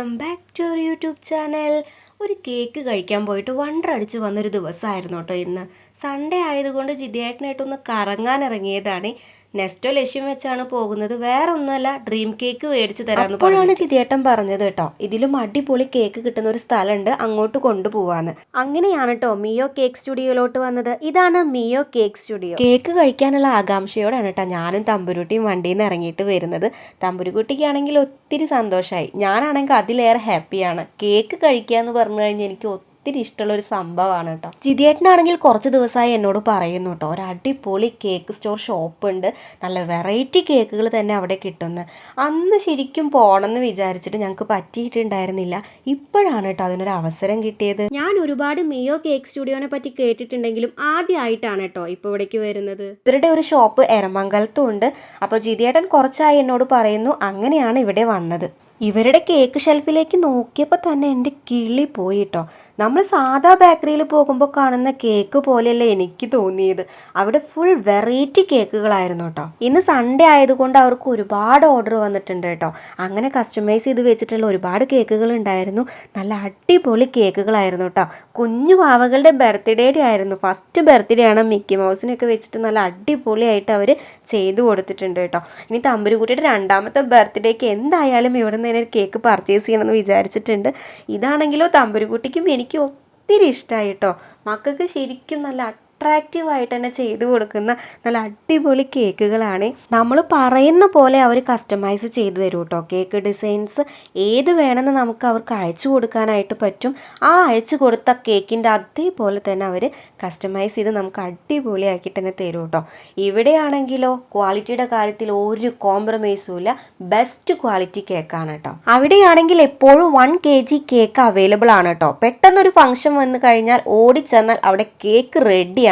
Welcome back to our YouTube channel. ഒരു cake കഴിക്കാൻ പോയിട്ട് വണ്ടർ അടിച്ച് വന്നൊരു ദിവസമായിരുന്നു കേട്ടോ ഇന്ന്. സൺഡേ ആയതുകൊണ്ട് ജിതിയേട്ടനായിട്ടൊന്ന് കറങ്ങാൻ ഇറങ്ങിയതാണ്. നെസ്റ്റോ ലക്ഷ്യം വെച്ചാണ് പോകുന്നത്. വേറെ ഒന്നുമല്ല, ഡ്രീം കേക്ക് മേടിച്ച് തരാമെന്ന് അപ്പോഴാണ് ജിതിയേട്ടൻ പറഞ്ഞത് കേട്ടോ, ഇതിലും അടിപൊളി കേക്ക് കിട്ടുന്ന ഒരു സ്ഥലമുണ്ട്, അങ്ങോട്ട് കൊണ്ടുപോവാന്ന്. അങ്ങനെയാണ് കേട്ടോ മിയോ കേക്ക് സ്റ്റുഡിയോയിലോട്ട് വന്നത്. ഇതാണ് മിയോ കേക്ക് സ്റ്റുഡിയോ. കേക്ക് കഴിക്കാനുള്ള ആകാംക്ഷയോടാണ് കേട്ടോ ഞാനും തമ്പുരുട്ടിയും വണ്ടിയിൽ നിന്ന് ഇറങ്ങിയിട്ട് വരുന്നത്. തമ്പുരുക്കുട്ടിക്കാണെങ്കിൽ ഒത്തിരി സന്തോഷമായി, ഞാനാണെങ്കിൽ അതിലേറെ ഹാപ്പിയാണ്. കേക്ക് കഴിക്കുക എന്ന് പറഞ്ഞു കഴിഞ്ഞാൽ എനിക്ക് ഒത്തിരി ഇഷ്ടമുള്ള ഒരു സംഭവമാണ് കേട്ടോ. ജിതിയേട്ടനാണെങ്കിൽ കുറച്ച് ദിവസമായി എന്നോട് പറയുന്നു കേട്ടോ, ഒരു അടിപൊളി കേക്ക് സ്റ്റോർ ഷോപ്പ് ഉണ്ട്, നല്ല വെറൈറ്റി കേക്കുകൾ തന്നെ അവിടെ കിട്ടുന്നത്. അന്ന് ശരിക്കും പോകണമെന്ന് വിചാരിച്ചിട്ട് ഞങ്ങൾക്ക് പറ്റിയിട്ടുണ്ടായിരുന്നില്ല. ഇപ്പോഴാണ് കേട്ടോ അതിനൊരു അവസരം കിട്ടിയത്. ഞാൻ ഒരുപാട് മിയോ കേക്ക് സ്റ്റുഡിയോനെ പറ്റി കേട്ടിട്ടുണ്ടെങ്കിലും ആദ്യമായിട്ടാണ് കേട്ടോ ഇപ്പോൾ ഇവിടേക്ക് വരുന്നത്. ഇവരുടെ ഒരു ഷോപ്പ് എരമംഗലത്തും ഉണ്ട്. അപ്പോൾ ജിതിയേട്ടൻ കുറച്ചായി എന്നോട് പറയുന്നു, അങ്ങനെയാണ് ഇവിടെ വന്നത്. ഇവരുടെ കേക്ക് ഷെൽഫിലേക്ക് നോക്കിയപ്പോൾ തന്നെ എൻ്റെ കിളി പോയി കേട്ടോ. നമ്മൾ സാധാ ബേക്കറിയിൽ പോകുമ്പോൾ കാണുന്ന കേക്ക് പോലെയല്ല എനിക്ക് തോന്നിയത്. അവിടെ ഫുൾ വെറൈറ്റി കേക്കുകളായിരുന്നു കേട്ടോ. ഇന്ന് സൺഡേ ആയതുകൊണ്ട് അവർക്ക് ഒരുപാട് ഓർഡർ വന്നിട്ടുണ്ട് കേട്ടോ. അങ്ങനെ കസ്റ്റമൈസ് ചെയ്ത് വെച്ചിട്ടുള്ള ഒരുപാട് കേക്കുകൾ ഉണ്ടായിരുന്നു. നല്ല അടിപൊളി കേക്കുകളായിരുന്നു കേട്ടോ. കുഞ്ഞു വാവകളുടെ ബർത്ത്ഡേയുടെ ആയിരുന്നു. ഫസ്റ്റ് ബർത്ത്ഡേ ആണ്. മിക്കി മൗസിനൊക്കെ വെച്ചിട്ട് നല്ല അടിപൊളിയായിട്ട് അവർ ചെയ്തു കൊടുത്തിട്ടുണ്ട് കേട്ടോ. ഇനി തമ്പുരുക്കുട്ടിയുടെ രണ്ടാമത്തെ ബർത്ത്ഡേക്ക് എന്തായാലും ഇവിടെ നിന്ന് ഒരു കേക്ക് പർച്ചേസ് ചെയ്യണമെന്ന് വിചാരിച്ചിട്ടുണ്ട്. ഇതാണെങ്കിലോ തമ്പുരുക്കുട്ടിക്കും എനിക്ക് ഒത്തിരി ഇഷ്ടമായി കേട്ടോ. മക്കൾക്ക് ശരിക്കും നല്ല അട്രാക്റ്റീവായിട്ട് തന്നെ ചെയ്തു കൊടുക്കുന്ന നല്ല അടിപൊളി കേക്കുകളാണ്. നമ്മൾ പറയുന്ന പോലെ അവർ കസ്റ്റമൈസ് ചെയ്തു തരും കേട്ടോ. കേക്ക് ഡിസൈൻസ് ഏത് വേണമെന്ന് നമുക്ക് അവർക്ക് അയച്ചു കൊടുക്കാനായിട്ട് പറ്റും. ആ അയച്ചു കൊടുത്ത കേക്കിൻ്റെ അതേപോലെ തന്നെ അവർ കസ്റ്റമൈസ് ചെയ്ത് നമുക്ക് അടിപൊളിയാക്കിയിട്ട് തന്നെ തരും കേട്ടോ. ഇവിടെയാണെങ്കിലോ ക്വാളിറ്റിയുടെ കാര്യത്തിൽ ഒരു കോംപ്രമൈസും ഇല്ല. ബെസ്റ്റ് ക്വാളിറ്റി കേക്കാണ് കേട്ടോ. അവിടെയാണെങ്കിൽ എപ്പോഴും 1 kg കേക്ക് അവൈലബിൾ ആണ് കേട്ടോ. പെട്ടെന്നൊരു ഫംഗ്ഷൻ വന്നു കഴിഞ്ഞാൽ ഓടിച്ചെന്നാൽ അവിടെ കേക്ക് റെഡിയാണ്.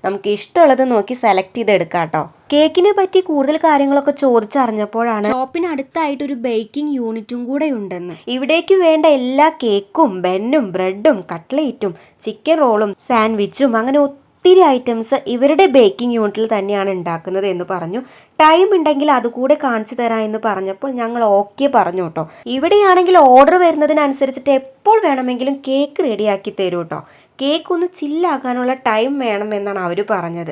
നമുക്ക് ഇഷ്ടമുള്ളത് നോക്കി സെലക്ട് ചെയ്ത് എടുക്കാം കേട്ടോ. കേക്കിനെ പറ്റി കൂടുതൽ കാര്യങ്ങളൊക്കെ ചോദിച്ചറിഞ്ഞപ്പോഴാണ് ഷോപ്പിനടുത്തായിട്ട് ഒരു ബേക്കിംഗ് യൂണിറ്റും കൂടെ ഉണ്ടെന്ന്. ഇവിടേക്ക് വേണ്ട എല്ലാ കേക്കും ബെന്നും ബ്രെഡും കട്ട്ലേറ്റും ചിക്കൻ റോളും സാൻഡ്വിച്ചും അങ്ങനെ ഒത്തിരി ഐറ്റംസ് ഇവരുടെ ബേക്കിംഗ് യൂണിറ്റിൽ തന്നെയാണ് ഉണ്ടാക്കുന്നത് എന്ന് പറഞ്ഞു. ടൈം ഉണ്ടെങ്കിൽ അതുകൂടെ കാണിച്ചു തരാം എന്ന് പറഞ്ഞപ്പോൾ ഞങ്ങൾ ഓക്കെ പറഞ്ഞു കേട്ടോ. ഇവിടെയാണെങ്കിൽ ഓർഡർ വരുന്നതിനനുസരിച്ചിട്ട് എപ്പോൾ വേണമെങ്കിലും കേക്ക് റെഡിയാക്കി തരും കേട്ടോ. കേക്ക് ഒന്ന് ചില്ലാക്കാനുള്ള ടൈം വേണം എന്നാണ് അവർ പറഞ്ഞത്.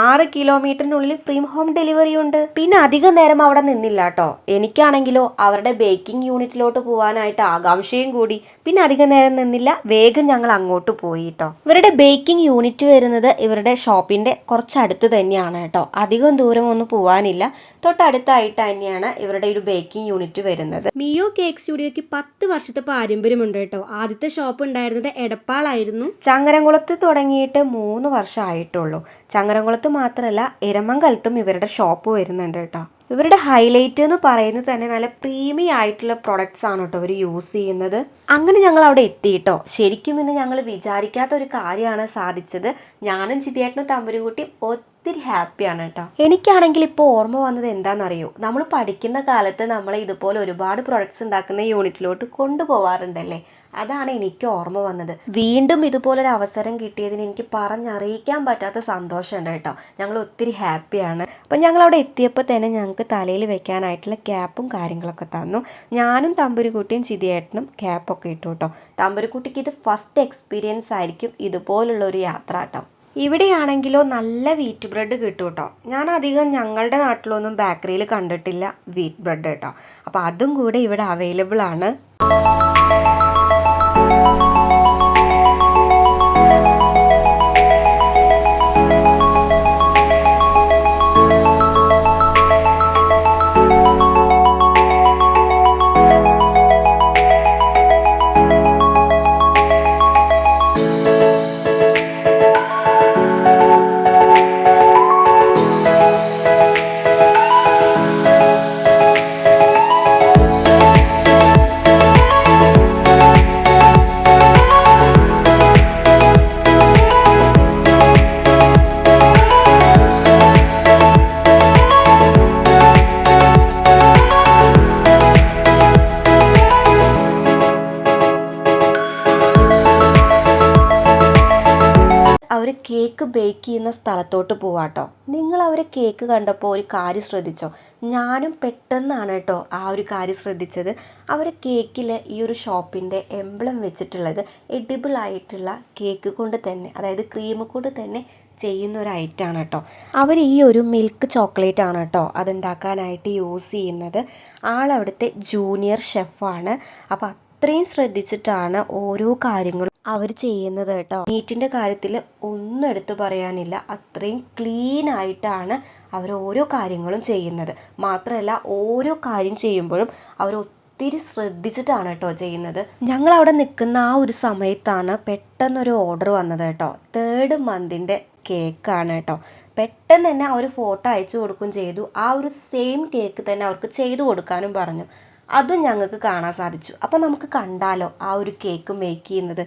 6 കിലോമീറ്ററിനുള്ളിൽ ഫ്രീ ഹോം ഡെലിവറി ഉണ്ട്. പിന്നെ അധികം നേരം അവിടെ നിന്നില്ല കേട്ടോ. എനിക്കാണെങ്കിലോ അവരുടെ ബേക്കിംഗ് യൂണിറ്റിലോട്ട് പോകാനായിട്ട് ആകാംക്ഷയും കൂടി. പിന്നെ അധികം നേരം നിന്നില്ല, വേഗം ഞങ്ങൾ അങ്ങോട്ട് പോയി കേട്ടോ. ഇവരുടെ ബേക്കിംഗ് യൂണിറ്റ് വരുന്നത് ഇവരുടെ ഷോപ്പിൻ്റെ കുറച്ചടുത്ത് തന്നെയാണ് കേട്ടോ. അധികം ദൂരം ഒന്നും പോകാനില്ല. തൊട്ടടുത്തായിട്ട് തന്നെയാണ് ഇവരുടെ ഒരു ബേക്കിംഗ് യൂണിറ്റ് വരുന്നത്. മിയോ കേക്ക് സ്റ്റുഡിയോയ്ക്ക് 10 വർഷത്തെ പാരമ്പര്യമുണ്ട് കേട്ടോ. ആദ്യത്തെ ഷോപ്പ് ഉണ്ടായിരുന്നത് എടപ്പാളായിരുന്നു. ചങ്ങരംകുളത്ത് തുടങ്ങിയിട്ട് 3 വർഷം ആയിട്ടുള്ളൂ. ചങ്ങരംകുളത്ത് മാത്രമല്ല, എരമംഗലത്തും ഇവരുടെ ഷോപ്പ് വരുന്നുണ്ട് കേട്ടോ. ഇവരുടെ ഹൈലൈറ്റ് എന്ന് പറയുന്നത് തന്നെ നല്ല പ്രീമിയം ആയിട്ടുള്ള പ്രൊഡക്ട്സ് ആണ് കേട്ടോ അവർ യൂസ് ചെയ്യുന്നത്. അങ്ങനെ ഞങ്ങൾ അവിടെ എത്തി കേട്ടോ. ശരിക്കും ഇന്ന് ഞങ്ങൾ വിചാരിക്കാത്ത ഒരു കാര്യമാണ് സാധിച്ചത്. ഞാനും ജിതിയേട്ടനും തമ്പുരുകുട്ടിയും ഒത്തിരി ഹാപ്പിയാണ് കേട്ടോ. എനിക്കാണെങ്കിൽ ഇപ്പോൾ ഓർമ്മ വന്നത് എന്താണെന്നറിയോ, നമ്മൾ പഠിക്കുന്ന കാലത്ത് നമ്മൾ ഇതുപോലെ ഒരുപാട് പ്രൊഡക്ട്സ് ഉണ്ടാക്കുന്ന യൂണിറ്റിലോട്ട് കൊണ്ടുപോകാറുണ്ടല്ലേ. അതാണ് എനിക്ക് ഓർമ്മ വന്നത്. വീണ്ടും ഇതുപോലൊരു അവസരം കിട്ടിയതിന് എനിക്ക് പറഞ്ഞറിയിക്കാൻ പറ്റാത്ത സന്തോഷമുണ്ട് കേട്ടോ. ഞങ്ങൾ ഒത്തിരി ഹാപ്പിയാണ്. അപ്പം ഞങ്ങൾ അവിടെ എത്തിയപ്പോൾ തന്നെ ഞങ്ങൾക്ക് തലയിൽ വെക്കാനായിട്ടുള്ള ക്യാപ്പും കാര്യങ്ങളൊക്കെ തന്നു. ഞാനും തമ്പുരുക്കുട്ടിയും ജിതിയേട്ടനും ക്യാപ്പൊക്കെ ഇട്ടു കേട്ടോ. തമ്പുരുക്കുട്ടിക്ക് ഇത് ഫസ്റ്റ് എക്സ്പീരിയൻസ് ആയിരിക്കും ഇതുപോലുള്ളൊരു യാത്ര കേട്ടോ. ഇവിടെയാണെങ്കിലോ നല്ല വീറ്റ് ബ്രെഡ് കിട്ടും കേട്ടോ. ഞാൻ അധികം ഞങ്ങളുടെ നാട്ടിലൊന്നും ബേക്കറിയിൽ കണ്ടിട്ടില്ല വീറ്റ് ബ്രെഡ് കേട്ടോ. അപ്പോൾ അതും കൂടെ ഇവിടെ അവൈലബിൾ ആണ്. കേക്ക് ബേക്ക് ചെയ്യുന്ന സ്ഥലത്തോട്ട് പോവാട്ടോ. നിങ്ങൾ അവരെ കേക്ക് കണ്ടപ്പോൾ ഒരു കാര്യം ശ്രദ്ധിച്ചോ? ഞാനും പെട്ടെന്നാണ് കേട്ടോ ആ ഒരു കാര്യം ശ്രദ്ധിച്ചത്. അവർ കേക്കിൽ ഈ ഒരു ഷോപ്പിൻ്റെ എംബ്ലം വെച്ചിട്ടുള്ളത് എഡിബിൾ ആയിട്ടുള്ള കേക്ക് കൊണ്ട് തന്നെ, അതായത് ക്രീം കൊണ്ട് തന്നെ ചെയ്യുന്ന ഒരു ഐറ്റമാണ് കേട്ടോ. അവർ ഈ ഒരു മിൽക്ക് ചോക്ലേറ്റ് ആണ് കേട്ടോ അതുണ്ടാക്കാനായിട്ട് യൂസ് ചെയ്യുന്നത്. ആളവിടുത്തെ ജൂനിയർ ഷെഫാണ്. അപ്പോൾ അത്രയും ശ്രദ്ധിച്ചിട്ടാണ് ഓരോ കാര്യങ്ങളും അവർ ചെയ്യുന്നത് കേട്ടോ. മീറ്റിൻ്റെ കാര്യത്തിൽ ഒന്നും എടുത്തു പറയാനില്ല. അത്രയും ക്ലീൻ ആയിട്ടാണ് അവർ ഓരോ കാര്യങ്ങളും ചെയ്യുന്നത്. മാത്രമല്ല ഓരോ കാര്യം ചെയ്യുമ്പോഴും അവർ ഒത്തിരി ശ്രദ്ധിച്ചിട്ടാണ് കേട്ടോ ചെയ്യുന്നത്. ഞങ്ങളവിടെ നിൽക്കുന്ന ആ ഒരു സമയത്താണ് പെട്ടെന്നൊരു ഓർഡർ വന്നത് കേട്ടോ. 3rd മന്തിൻ്റെ കേക്കാണ് കേട്ടോ. പെട്ടെന്ന് തന്നെ അവർ ഫോട്ടോ അയച്ചു കൊടുക്കുകയും ചെയ്തു. ആ ഒരു സെയിം കേക്ക് തന്നെ അവർക്ക് ചെയ്തു കൊടുക്കാനും പറഞ്ഞു. അതും ഞങ്ങൾക്ക് കാണാൻ സാധിച്ചു. അപ്പോൾ നമുക്ക് കണ്ടാലോ ആ ഒരു കേക്ക് മേക്ക് ചെയ്യുന്നത്.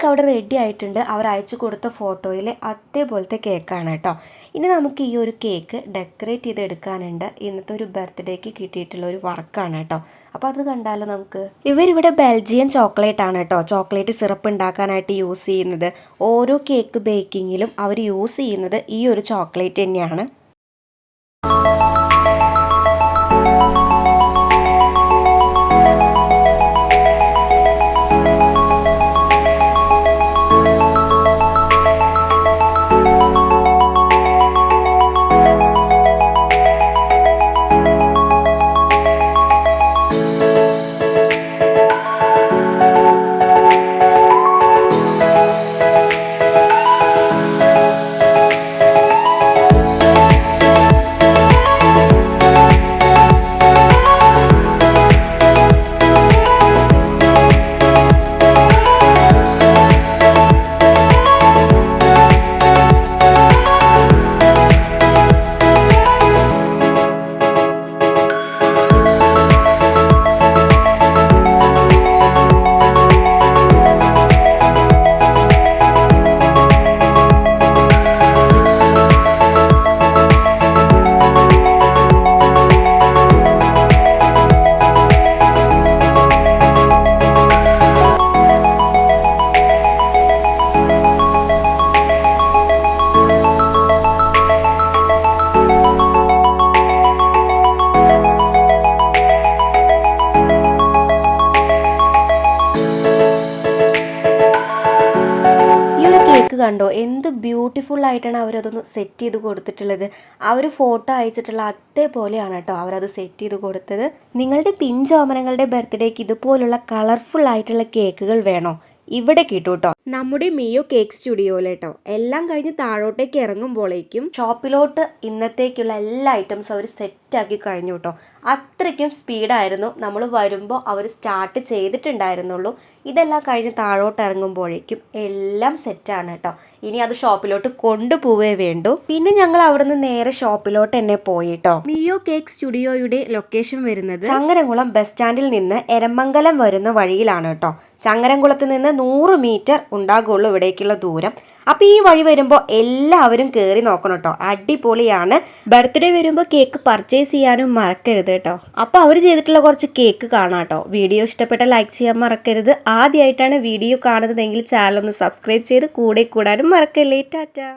അവിടെ റെഡി ആയിട്ടുണ്ട്. അവർ അയച്ചു കൊടുത്ത ഫോട്ടോയിൽ അതേപോലത്തെ കേക്കാണ് കേട്ടോ. ഇനി നമുക്ക് ഈ ഒരു കേക്ക് ഡെക്കറേറ്റ് ചെയ്ത് എടുക്കാനുണ്ട്. ഇന്നത്തെ ഒരു ബർത്ത്ഡേക്ക് കിട്ടിയിട്ടുള്ള ഒരു വർക്കാണ് കേട്ടോ. അപ്പോൾ അത് കണ്ടാലോ നമുക്ക്. ഇവരിവിടെ ബെൽജിയൻ ചോക്ലേറ്റ് ആണ് കേട്ടോ ചോക്ലേറ്റ് സിറപ്പ് ഉണ്ടാക്കാനായിട്ട് യൂസ് ചെയ്യുന്നത്. ഓരോ കേക്ക് ബേക്കിങ്ങിലും അവർ യൂസ് ചെയ്യുന്നത് ഈ ഒരു ചോക്ലേറ്റ് തന്നെയാണ്. കണ്ടോ എന്ത് ബ്യൂട്ടിഫുൾ ആയിട്ടാണ് അവരതൊന്ന് സെറ്റ് ചെയ്ത് കൊടുത്തിട്ടുള്ളത്. അവർ ഫോട്ടോ അയച്ചിട്ടുള്ള അതേപോലെയാണ് കേട്ടോ അവരത് സെറ്റ് ചെയ്ത് കൊടുത്തത്. നിങ്ങളുടെ പിഞ്ചോമനങ്ങളുടെ ബർത്ത്ഡേക്ക് ഇതുപോലുള്ള കളർഫുൾ ആയിട്ടുള്ള കേക്കുകൾ വേണോ? ഇവിടെ കിട്ടും കേട്ടോ നമ്മുടെ മിയോ കേക്ക് സ്റ്റുഡിയോയിലേട്ടോ. എല്ലാം കഴിഞ്ഞ് താഴോട്ടേക്ക് ഇറങ്ങുമ്പോഴേക്കും ഷോപ്പിലോട്ട് ഇന്നത്തേക്കുള്ള എല്ലാ ഐറ്റംസും അവർ സെറ്റാക്കി കഴിഞ്ഞു കേട്ടോ. അത്രയ്ക്കും സ്പീഡായിരുന്നു. നമ്മൾ വരുമ്പോൾ അവർ സ്റ്റാർട്ട് ചെയ്തിട്ടുണ്ടായിരുന്നുള്ളൂ. ഇതെല്ലാം കഴിഞ്ഞ് താഴോട്ട് ഇറങ്ങുമ്പോഴേക്കും എല്ലാം സെറ്റാണ് കേട്ടോ. ഇനി അത് ഷോപ്പിലോട്ട് കൊണ്ടുപോവേ വേണ്ടു. പിന്നെ ഞങ്ങൾ അവിടുന്ന് നേരെ ഷോപ്പിലോട്ട് തന്നെ പോയി കേട്ടോ. മിയോ കേക്ക് സ്റ്റുഡിയോയുടെ ലൊക്കേഷൻ വരുന്നത് ചങ്ങരംകുളം ബസ് സ്റ്റാൻഡിൽ നിന്ന് എരമംഗലം വരുന്ന വഴിയിലാണ് കേട്ടോ. ചങ്ങരംകുളത്ത് നിന്ന് 100 മീറ്റർ ഉണ്ടാകുള്ളൂ ഇവിടേക്കുള്ള ദൂരം. അപ്പോൾ ഈ വഴി വരുമ്പോൾ എല്ലാവരും കയറി നോക്കണം കേട്ടോ. അടിപൊളിയാണ്. ബർത്ത്ഡേ വരുമ്പോൾ കേക്ക് പർച്ചേസ് ചെയ്യാനും മറക്കരുത് കേട്ടോ. അപ്പോൾ അവർ ചെയ്തിട്ടുള്ള കുറച്ച് കേക്ക് കാണാം കേട്ടോ. വീഡിയോ ഇഷ്ടപ്പെട്ട ലൈക്ക് ചെയ്യാൻ മറക്കരുത്. ആദ്യമായിട്ടാണ് വീഡിയോ കാണുന്നതെങ്കിൽ ചാനൽ ഒന്ന് സബ്സ്ക്രൈബ് ചെയ്ത് കൂടെ കൂടാനും മറക്കല്ലേ. ടാറ്റാ.